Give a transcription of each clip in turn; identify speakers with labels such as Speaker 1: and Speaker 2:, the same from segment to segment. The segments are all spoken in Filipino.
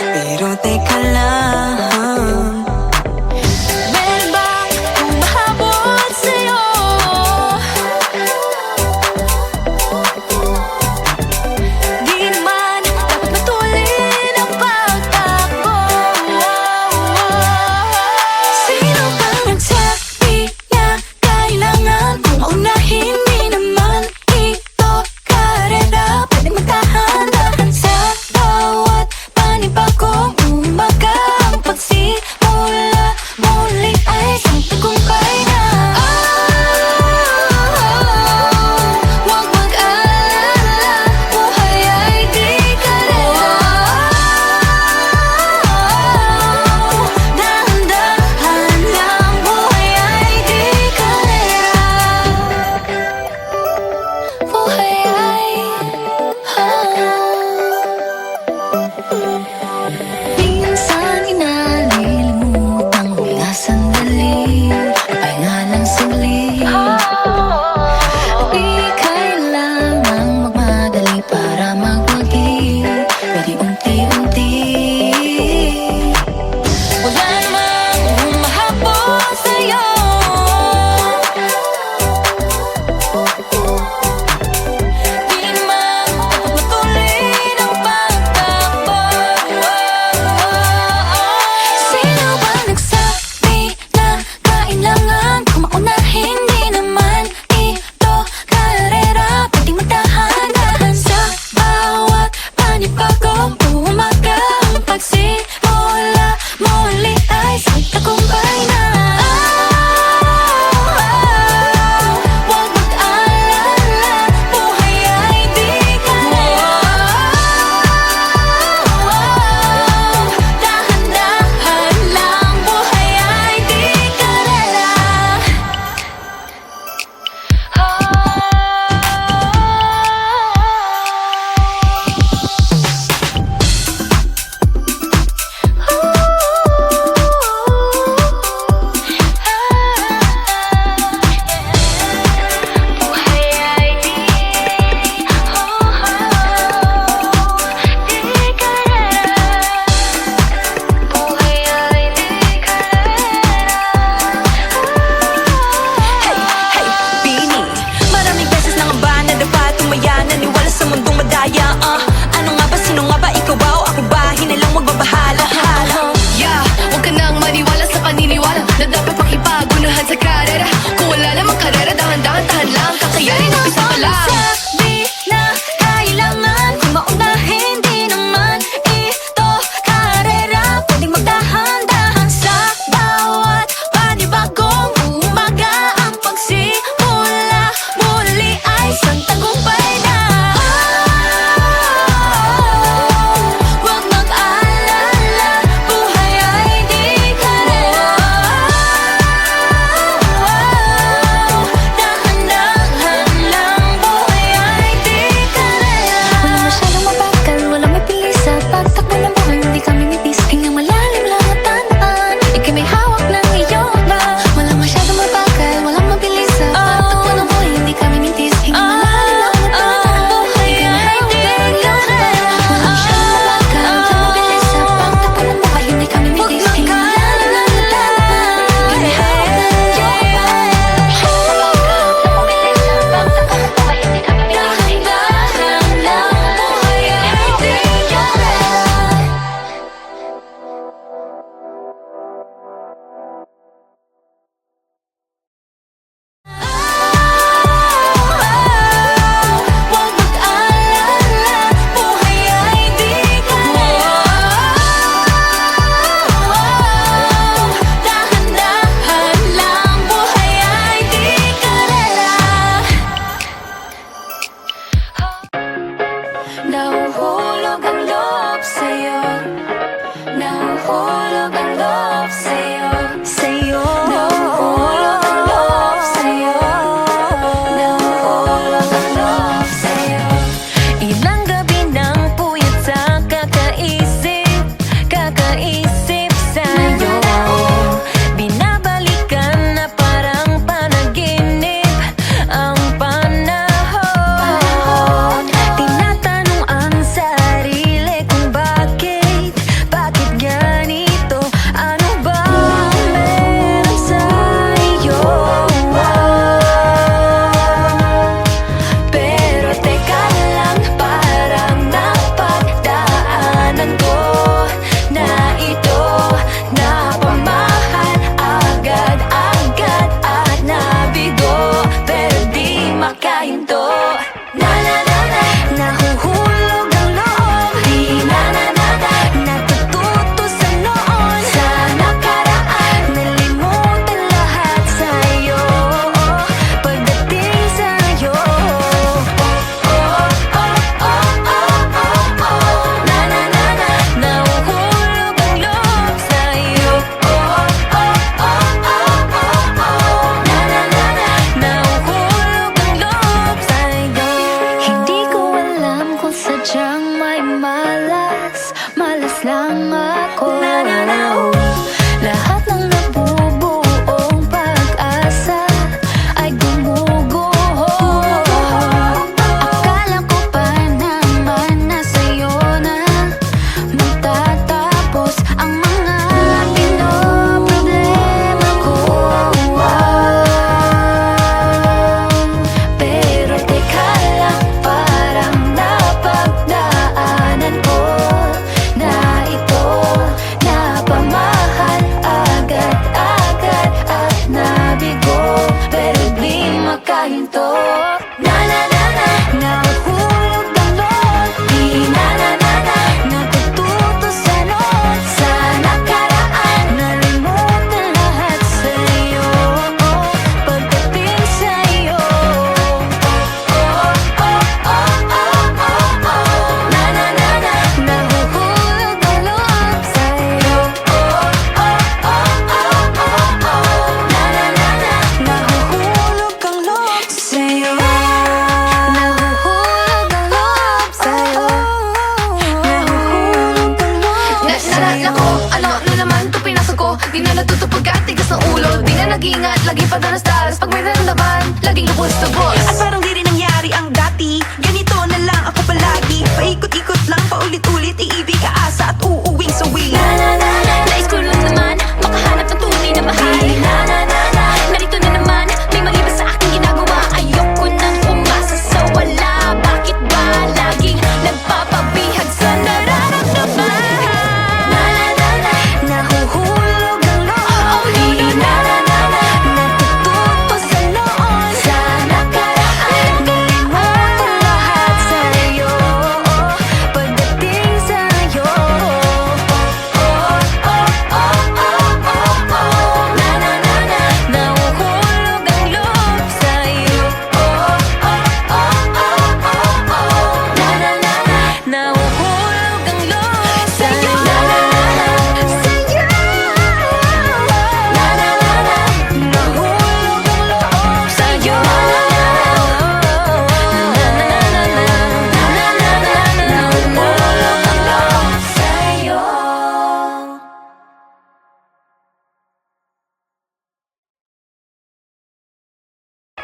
Speaker 1: Pero teka lang, meron bang humahabol sa'yo? Di naman dapat matulin ang pagtakbo. Sino bang nagsabi na kailangan kong maunahin? Di naman ito karera, pwedeng magtahan-tahan sa bawat panibagong umaga. Ang pagsimula muli ay isang tagumpay na. Huwag mag-alala, buhay ay di karera. Dahan-dahan lang, buhay ay di karera. Buhay ay minsan inalilimutang huminga sandali, pahinga lang saglit. Di kailangang magmadali para magwagi, pwede unti-unti. Wala namang humahabol sa'yo. Di naman dapat matulin ang pagtakbo. Sino ba nagsabi na kailangan kong maunahin? Di naman ito karera, pwedeng magtahan-tahan sa bawat panibagong umaga. Ang pagsimula muli ay isang tagumpay na. Huwag mag-alala, buhay ay di karera. Dahan-dahan lang, buhay ay di karera. Buhay ay di karera. Buhay ay di karera. Hey, Bini, maraming beses nangamba na dapat tumaya, naniwala sa mundong madaya. Ano nga ba, sino nga ba, ikaw ba o ako ba? Hinalang magbabahala.
Speaker 2: Yeah, huwag ka nang maniwala sa paniniwala na dapat makipagunahan sa karera. Kung wala namang karera, dahan-dahan, tahan lang, kakayanin ang isa pa lang.
Speaker 1: Sabi na kailangan kong maunahin. Di naman ito karera, pwedeng magdahan-dahan sa bawat panibagong umaga. Ang pagsimula muli ay isang tagumpay na.
Speaker 2: Na na na na, nahuhulog ang loob. Di na na na na, natututo sa noon. Sa nakaraan, nalimutan lahat sa'yo. Pagdating sa'yo, na na na na, nahuhulog ang loob sa'yo. Na na na na,
Speaker 1: Nahuhulog ang loob sa'yo.
Speaker 2: nahuhulog ang loob sa'yo.
Speaker 1: Nahuhulog ang loob
Speaker 2: Naalala ko, ano naman to pinasok ko. Di na natutupag at tigas ng ulo. Di na nag-iingat, lagi pa danas-daras. Pag may naramdaman, laging lubos-tubos.
Speaker 1: At parang di rin nangyari ang dati. Ganito na lang ako palagi. Paikot-ikot lang, paulit-ulit. Iibig, aasa at uuwing sawi.
Speaker 2: Na na na na, nais ko lang naman makahanap ng tunay na mahal. Na na na na, narito na naman, may mali ba sa aking ginagawa? Ayoko nang umasa sa wala. Bakit ba laging nagpapabihag sa nararamdaman? Na na na na,
Speaker 1: Nahuhulog ang loob.
Speaker 2: di na na na na,
Speaker 1: Natututo sa noon.
Speaker 2: sa nakaraan,
Speaker 1: Nalimutan lahat sa'yo. Pagdating sa'yo.
Speaker 2: na na na na,
Speaker 1: Nahuhulog ang loob sa'yo.
Speaker 2: na na na na.
Speaker 1: Nahuhulog ang loob sa'yo.
Speaker 2: Na na na na, sa'yo. Na na na na,
Speaker 1: Nahuhulog ang loob sa'yo. Nahuhulog ang loob sa'yo.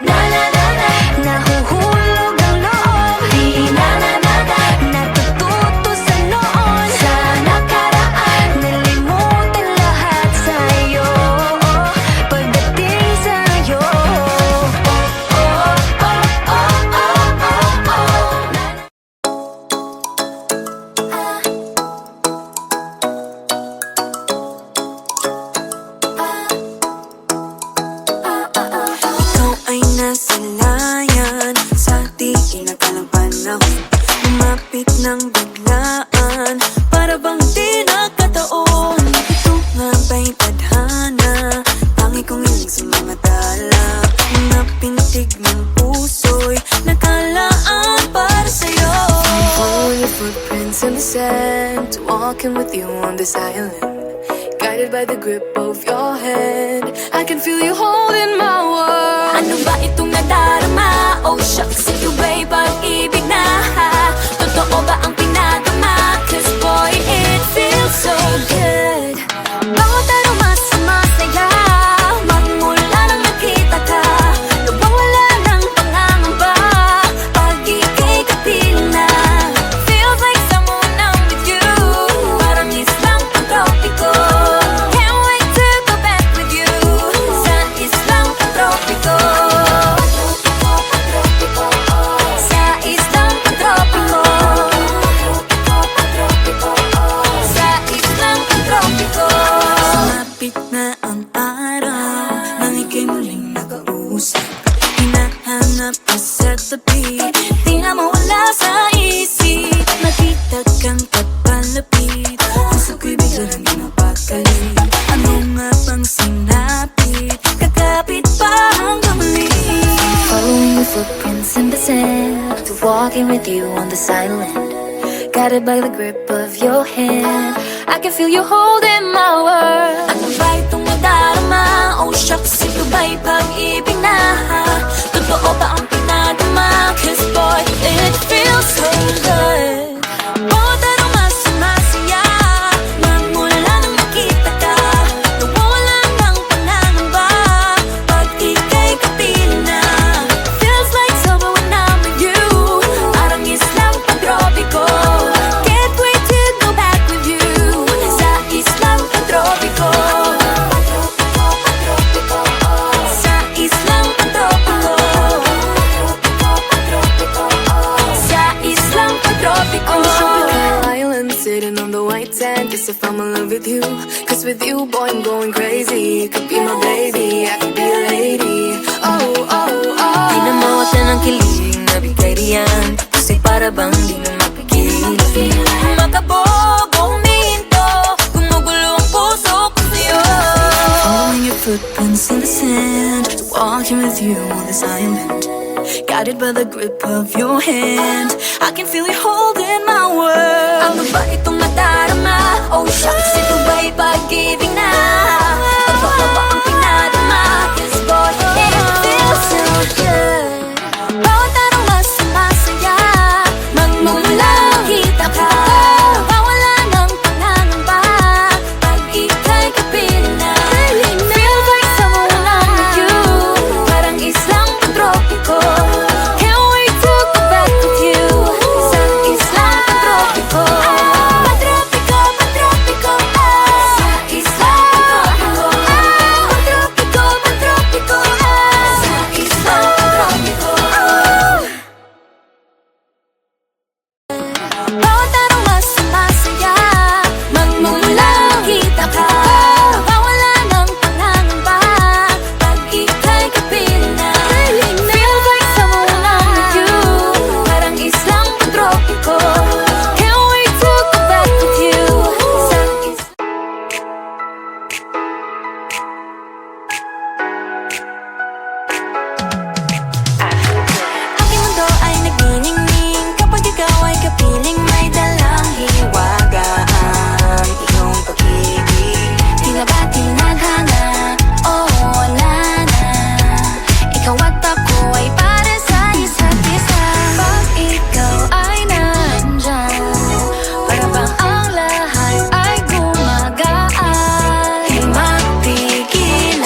Speaker 2: na na na na,
Speaker 1: Nahuhulog ang loob.
Speaker 2: di na na na na,
Speaker 1: Natututo sa noon.
Speaker 2: sa nakaraan,
Speaker 1: Nalimutan lahat sa'yo. Pagdating sa'yo. Ikaw ay nasa layan sa di inakalang panahon. Lumapit ng biglaan, para bang di nakataon. Ito nga ba'y tadhana? Tangi kong iling sa mga dala. Mga pintig ng puso'y nakalaan para sa'yo.
Speaker 2: Following your footprints in the sand, walking with you on this island, guided by the grip of your hand. I can feel you holding my world.
Speaker 1: Ano ba itong nadarama? Oh shucks, ito ba'y pag-ibig na? Totoo ba ang pinadama? Cause boy, it feels so good. Bawat aroma sumasaya, magmula nang nakita ka. Nawawala ng pangangamba, pag ika'y kapiling na. Feels like someone I'm with you, parang islang pantropiko. Can't wait to go back with you, sa islang pantropiko. Sa islang pantropiko. Sa islang pantropiko. Sumapit na ang araw, nang ika'y muling nakausap. Hinahanap ka sa tabi, di na mawala sa isip. Nakita kang kapalapit, puso ko'y bigla lang ginapakali. Ano nga bang sinapit, kakapit pa hanggang muli.
Speaker 2: Following your footprints in the sand, to walking with you on this island, guided by the grip of your hand. I can feel you holding my world.
Speaker 1: Ano ba itong nadarama? Oh shucks, ito ba'y pag-ibig na? Totoo ba ang pinadama? Cause boy, it feels so good. Bawat aroma sumasaya, magmula nang makita ka. Nawawala ng pangangamba, pag ika'y kapiling na. Feels like summer when I'm with you, parang islang pantropiko. Can't wait to go back with you, sa islang pantropiko. Sa islang pantropiko. Sa islang pantropiko.
Speaker 2: On the tropical island, sitting on the white sand, as if I'm in love with you. Cause with you, boy, I'm going crazy. You could be my baby, I could be a lady. Oh, oh, oh.
Speaker 1: Di na mawala ng para bang di na mapigil. Makabog o huminto, gumugulo ang puso ko sa'yo. Following your footprints in the sand, walking with you on this island, guided by the grip of your hand. I can feel you holding my world. Ano ba itong nadarama? Oh shucks, ito ba'y pag-ibig na? Totoo ba ang pinadama? 'Cause boy, it feels so good. Bawat araw mas masaya, magmumula kita ka. Mawala ng pangangamba, pag ika'y kapiling na. Feels like someone I'm with you, parang islang tropiko. Can't wait to go back with you, sa islang tropiko. Patropiko, patropiko, sa islang tropiko. Patropiko, patropiko, sa islang tropiko. Bawat araw mas masaya, magmumula kita ka. Mawala ng pangangamba, pag ika'y kapiling na. Feels like someone I'm with you, parang islang tropiko. Can't wait to go back with you, sa aking mundo ay nagniningning kapag ikaw ay kapiling, may dalang hiwagaan. Iyong pag-ibig, di na ba tinadhana? Oo, wala na. Ikaw at ako ay para sa isa't isa. Pag ikaw ay nandyan, para bang ang lahat ay gumagaan. Di mapigilan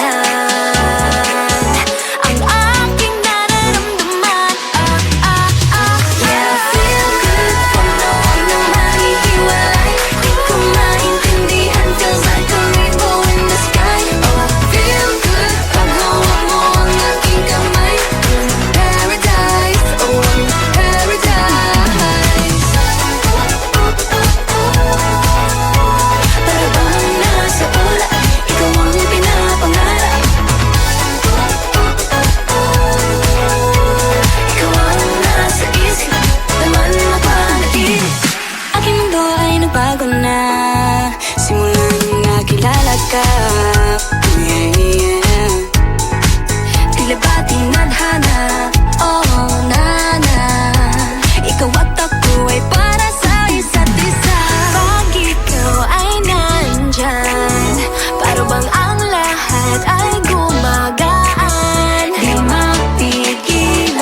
Speaker 1: ang aking nararamdaman. Yeah, feel good. Pag di na mahihiwalay, di ko maintindihan. Feels like a rainbow in the sky. Oh, I feel good. Pag hawak mo ang aking kamay, paradise. Oh, I'm in paradise. Para bang nasa ulap, ikaw ang pinapangarap. Ikaw ang nasa isip, laman na panaginip. Aking mundo ay nagbago na simulan nakilala ka. Yeah, yeah. Tila ba tinadhana? Oh, nana. Ikaw at ako ay para sa isa't isa. Pag ikaw ay nandyan, para bang ang lahat ay gumagaan. Di mapigilan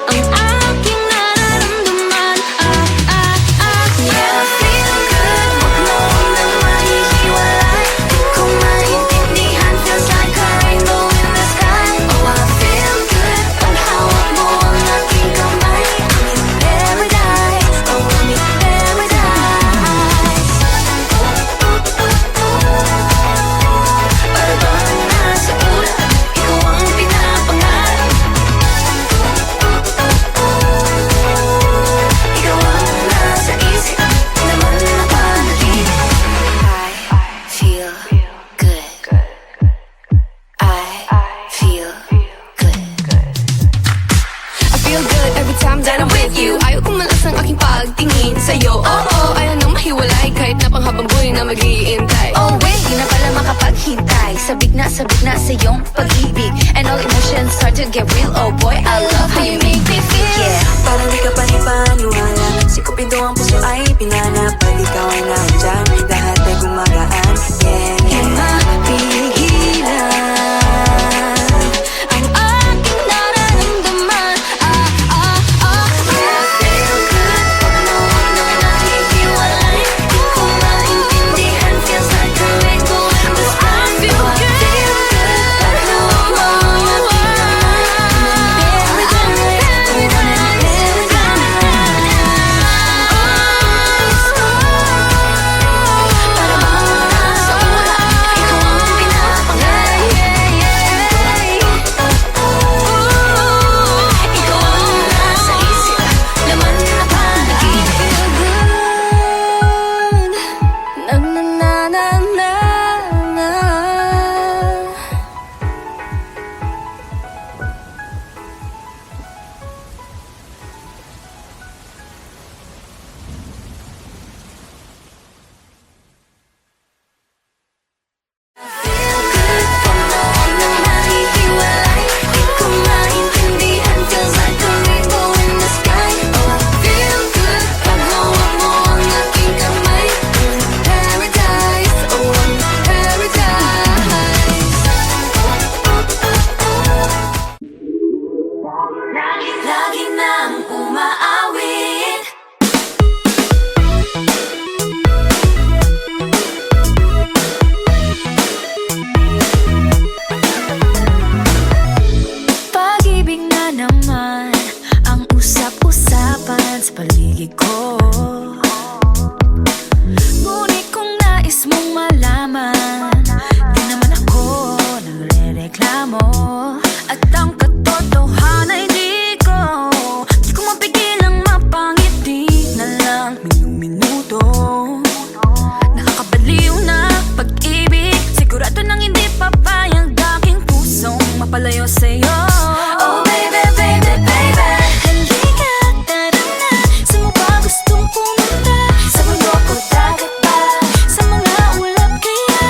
Speaker 1: ang aking nararamdaman. Yeah, feel good. Wag mo nang mahihiwalay, di ko maintindihan. Feels like a rainbow in the sky. Oh, I feel good. Pag hawak mo ang aking kamay, I'm in paradise. Oh, I'm in paradise. Para bang nasa ulap, ikaw ang pinapangarap. Ikaw ang nasa isip, laman na panaginip. I feel good. I feel good.
Speaker 2: I feel good every time that I'm with you. Ayaw kong malas ang aking pagtingin sa'yo. Oo, ayaw nang mahiwalay kahit na panghabang buhay na mag-iintay.
Speaker 3: Oh wait, di na pala makapaghintay. Sabik na sa iyong pag-ibig, and all emotions start to get real. Oh boy, I love how you make me feel. Yeah.
Speaker 1: Parang di ka panipaniwala, si Cupido ang puso ay pinanap. Pag ikaw ay nandyan, lahat ay gumagaan. Yeah,
Speaker 3: Di mapigilan ang aking nararamdaman.
Speaker 1: yeah, feel good. Pag nawag na nahihiwalay, di ko maintindihan. Feels like a rainbow in the sky.
Speaker 2: I feel good.
Speaker 1: Pag hawak mo ang aking kamay, I'm in paradise. umaawit.
Speaker 3: Pag-ibig na naman ang usap-usapan sa paligid ko. Ngunit kung nais mong malaman, di naman ako nagre-reklamo. At ang katotohanan ay di ko mapigilang mapangiti na lang minuto. Nakakabaliw na pag-ibig, sigurado nang hindi papayag aking pusong mapalayo sa'yo.
Speaker 1: Oh baby, baby, baby,
Speaker 3: Halika, tara na. Saan mo ba gustong pumunta?
Speaker 1: sa mundo ko dagat ba?
Speaker 3: Sa mga ulap kaya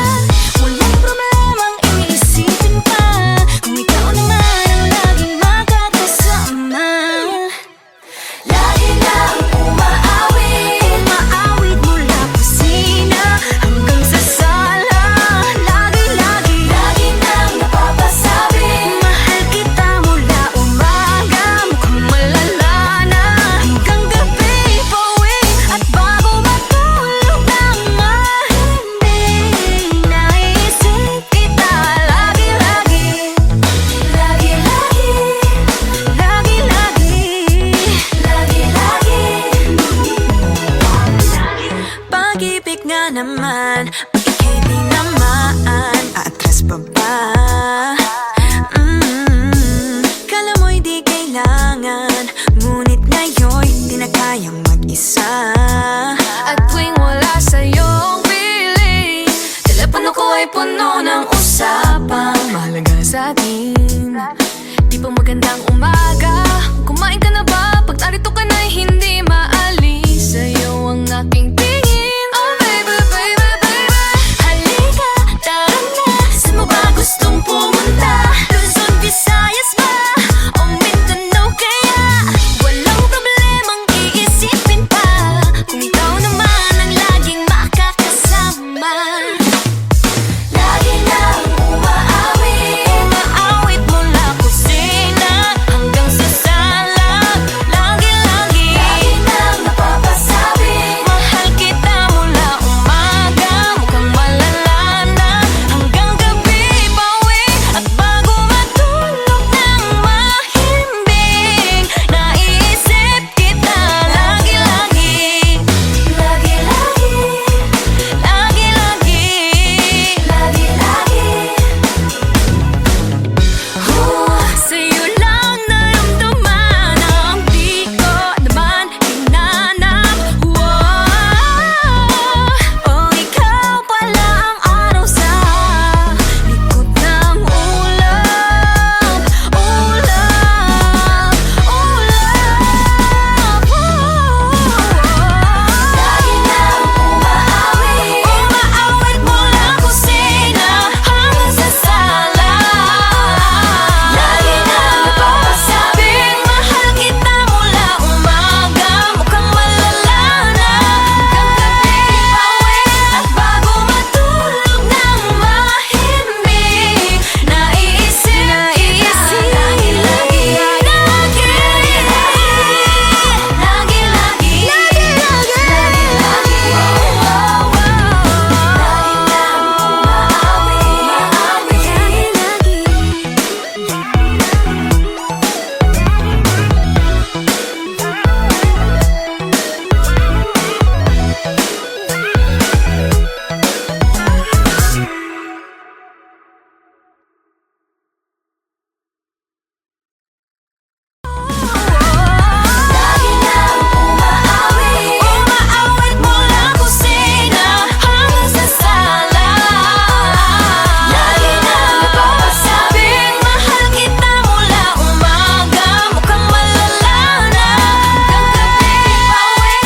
Speaker 3: walang problemang iniisipin pa. Kung ikaw naman ang laging makakasama.
Speaker 1: Lagi lang umaawit.
Speaker 3: Umaawit mula kusina hanggang sa sala. Lagi-lagi
Speaker 1: Lagi nang napapasabi,
Speaker 3: mahal kita mula umaga, mukhang malala na hanggang gabi. Pauwi at bago matulog nang mahimbing, naisip kita lagi-lagi.
Speaker 1: lagi-lagi,
Speaker 3: Lagi-lagi
Speaker 1: lagi-lagi.
Speaker 3: Pag-ibig nga naman, ika'y di naman aatras pa ba? Kala mo'y di kailangan, ngunit ngayon'y di na kayang mag-isa. At tuwing wala sa'yong piling, telepono ko ay puno ng usapang mahalaga sa atin. Di ba magandang umaga? Kumain ka na ba? Pag narito ka na'y hindi